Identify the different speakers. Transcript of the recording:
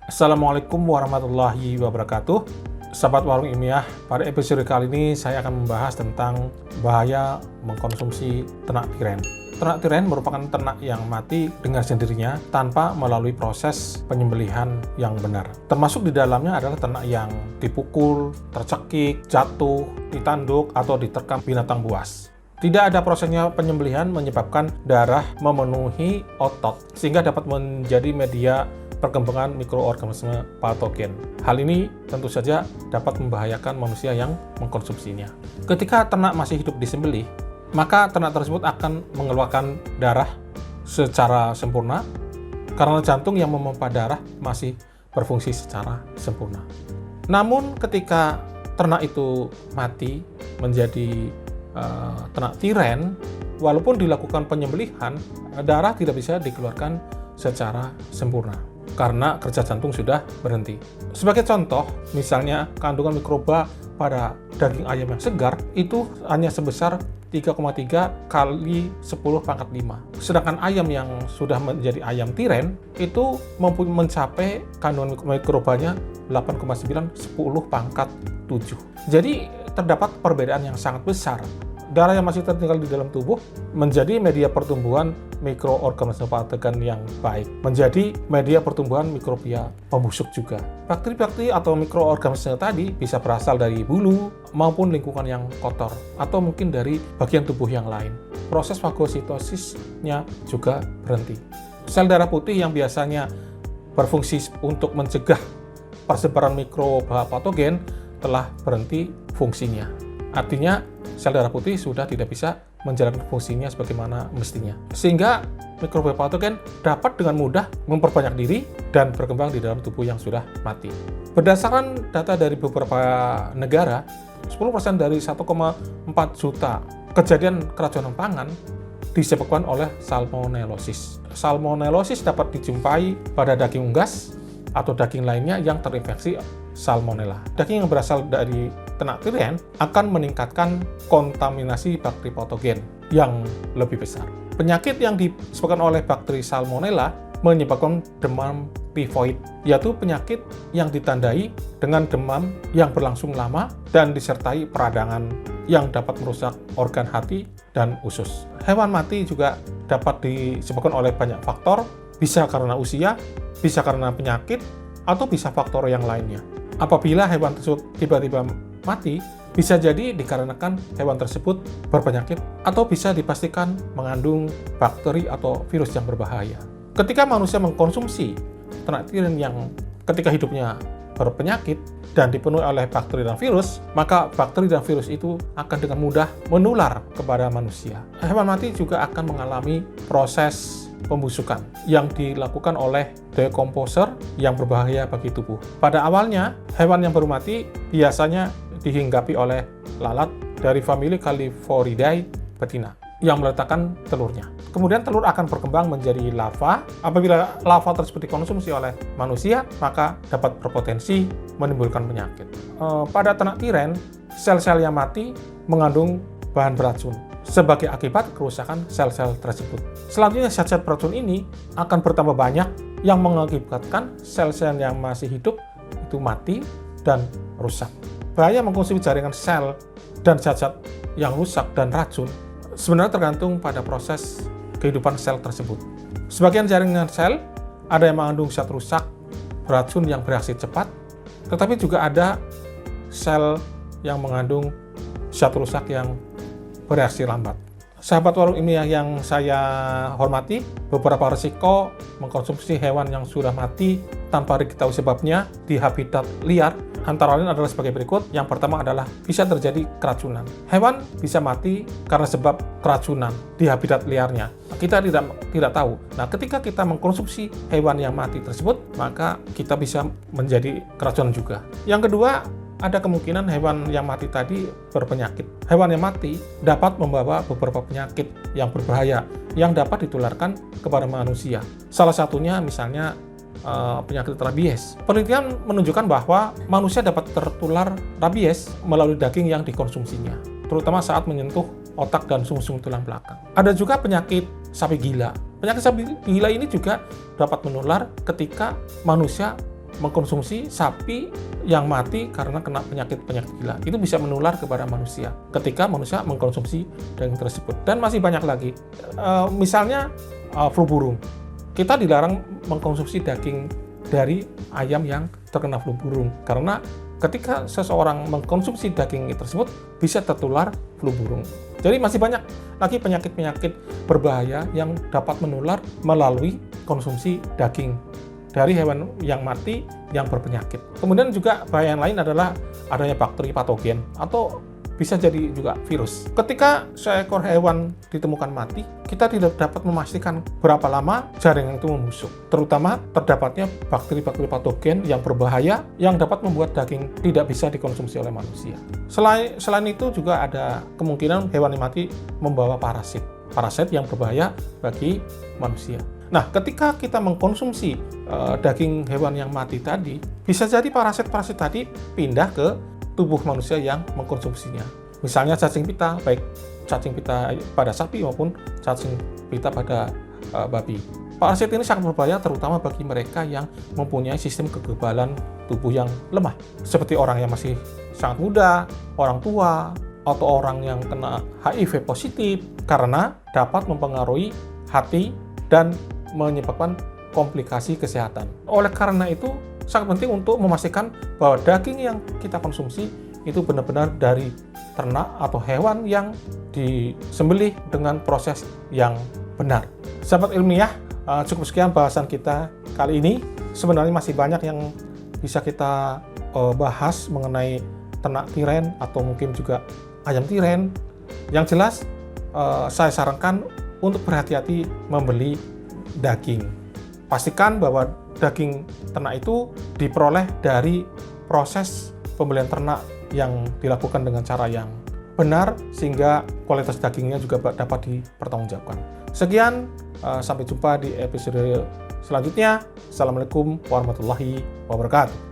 Speaker 1: Assalamualaikum warahmatullahi wabarakatuh. Sahabat Warung Ilmiah, pada episode kali ini saya akan membahas tentang bahaya mengkonsumsi ternak tiren. Ternak tiren merupakan ternak yang mati dengan sendirinya tanpa melalui proses penyembelihan yang benar. Termasuk di dalamnya adalah ternak yang dipukul, tercekik, jatuh, ditanduk, atau diterkam binatang buas. Tidak ada prosesnya penyembelihan menyebabkan darah memenuhi otot, sehingga dapat menjadi media perkembangan mikroorganisme patogen. Hal ini tentu saja dapat membahayakan manusia yang mengkonsumsinya. Ketika ternak masih hidup disembelih, maka ternak tersebut akan mengeluarkan darah secara sempurna karena jantung yang memompa darah masih berfungsi secara sempurna. Namun ketika ternak itu mati menjadi ternak tiren, walaupun dilakukan penyembelihan, darah tidak bisa dikeluarkan secara sempurna karena kerja jantung sudah berhenti. Sebagai contoh, misalnya kandungan mikroba pada daging ayam yang segar itu hanya sebesar 3,3 kali 10 pangkat 5. Sedangkan ayam yang sudah menjadi ayam tiren itu mencapai kandungan mikrobanya 8,9 10 pangkat 7. Jadi terdapat perbedaan yang sangat besar. Darah yang masih tertinggal di dalam tubuh menjadi media pertumbuhan mikroorganisme patogen yang baik, menjadi media pertumbuhan mikrobia pembusuk juga. Bakteri-bakteri atau mikroorganisme tadi bisa berasal dari bulu maupun lingkungan yang kotor, atau mungkin dari bagian tubuh yang lain. Proses fagositosisnya juga berhenti. Sel darah putih yang biasanya berfungsi untuk mencegah persebaran mikroba patogen telah berhenti fungsinya. Artinya, sel darah putih sudah tidak bisa menjalankan fungsinya sebagaimana mestinya. Sehingga mikroba patogen dapat dengan mudah memperbanyak diri dan berkembang di dalam tubuh yang sudah mati. Berdasarkan data dari beberapa negara, 10% dari 1,4 juta kejadian keracunan pangan disebabkan oleh salmonellosis. Salmonellosis dapat dijumpai pada daging unggas atau daging lainnya yang terinfeksi salmonella. Daging yang berasal dari ternak tiren akan meningkatkan kontaminasi bakteri patogen yang lebih besar. Penyakit yang disebabkan oleh bakteri salmonella menyebabkan demam tifoid, yaitu penyakit yang ditandai dengan demam yang berlangsung lama dan disertai peradangan yang dapat merusak organ hati dan usus. Hewan mati juga dapat disebabkan oleh banyak faktor, bisa karena usia, bisa karena penyakit, atau bisa faktor yang lainnya. Apabila hewan tersebut tiba-tiba mati, bisa jadi dikarenakan hewan tersebut berpenyakit atau bisa dipastikan mengandung bakteri atau virus yang berbahaya. Ketika manusia mengkonsumsi ternak tiren yang ketika hidupnya berpenyakit dan dipenuhi oleh bakteri dan virus, maka bakteri dan virus itu akan dengan mudah menular kepada manusia. Hewan mati juga akan mengalami proses pembusukan yang dilakukan oleh decomposer yang berbahaya bagi tubuh. Pada awalnya, hewan yang baru mati biasanya dihinggapi oleh lalat dari famili Calliphoridae betina yang meletakkan telurnya. Kemudian telur akan berkembang menjadi larva. Apabila larva tersebut dikonsumsi oleh manusia, maka dapat berpotensi menimbulkan penyakit. Pada ternak tiren, sel-sel yang mati mengandung bahan beracun sebagai akibat kerusakan sel-sel tersebut. Selanjutnya, zat-zat beracun ini akan bertambah banyak yang mengakibatkan sel-sel yang masih hidup itu mati dan rusak. Bahaya mengkonsumsi jaringan sel dan zat-zat yang rusak dan racun sebenarnya tergantung pada proses kehidupan sel tersebut. Sebagian jaringan sel ada yang mengandung zat rusak beracun yang bereaksi cepat, tetapi juga ada sel yang mengandung zat rusak yang bereaksi lambat. Sahabat Warung Ilmiah yang saya hormati, beberapa risiko mengkonsumsi hewan yang sudah mati tanpa diketahui sebabnya di habitat liar antara lain adalah sebagai berikut. Yang pertama adalah bisa terjadi keracunan. Hewan bisa mati karena sebab keracunan di habitat liarnya. Kita tidak tahu. Nah, ketika kita mengkonsumsi hewan yang mati tersebut, maka kita bisa menjadi keracunan juga. Yang kedua, ada kemungkinan hewan yang mati tadi berpenyakit. Hewan yang mati dapat membawa beberapa penyakit yang berbahaya yang dapat ditularkan kepada manusia. Salah satunya misalnya penyakit rabies. Penelitian menunjukkan bahwa manusia dapat tertular rabies melalui daging yang dikonsumsinya, terutama saat menyentuh otak dan sungsum tulang belakang. Ada juga penyakit sapi gila. Penyakit sapi gila ini juga dapat menular ketika manusia mengkonsumsi sapi yang mati karena kena penyakit-penyakit gila. Itu bisa menular kepada manusia ketika manusia mengkonsumsi daging tersebut. Dan masih banyak lagi. Misalnya flu burung. Kita dilarang mengkonsumsi daging dari ayam yang terkena flu burung karena ketika seseorang mengkonsumsi daging tersebut bisa tertular flu burung. Jadi masih banyak lagi penyakit-penyakit berbahaya yang dapat menular melalui konsumsi daging dari hewan yang mati yang berpenyakit. Kemudian juga bahaya yang lain adalah adanya bakteri patogen atau bisa jadi juga virus. Ketika seekor hewan ditemukan mati, kita tidak dapat memastikan berapa lama jaringan itu membusuk. Terutama terdapatnya bakteri-bakteri patogen yang berbahaya yang dapat membuat daging tidak bisa dikonsumsi oleh manusia. Selain itu juga ada kemungkinan hewan yang mati membawa parasit yang berbahaya bagi manusia. Nah, ketika kita mengkonsumsi daging hewan yang mati tadi, bisa jadi parasit-parasit tadi pindah ke tubuh manusia yang mengkonsumsinya. Misalnya cacing pita, baik cacing pita pada sapi maupun cacing pita pada babi. Parasit ini sangat berbahaya terutama bagi mereka yang mempunyai sistem kekebalan tubuh yang lemah, seperti orang yang masih sangat muda, orang tua, atau orang yang kena HIV positif, karena dapat mempengaruhi hati dan menyebabkan komplikasi kesehatan. Oleh karena itu, sangat penting untuk memastikan bahwa daging yang kita konsumsi itu benar-benar dari ternak atau hewan yang disembelih dengan proses yang benar. Sahabat ilmiah, cukup sekian bahasan kita kali ini. Sebenarnya masih banyak yang bisa kita bahas mengenai ternak tiren atau mungkin juga ayam tiren. Yang jelas, saya sarankan untuk berhati-hati membeli daging. Pastikan bahwa daging ternak itu diperoleh dari proses pembelian ternak yang dilakukan dengan cara yang benar sehingga kualitas dagingnya juga dapat dipertanggungjawabkan. Sekian, sampai jumpa di episode selanjutnya. Assalamualaikum warahmatullahi wabarakatuh.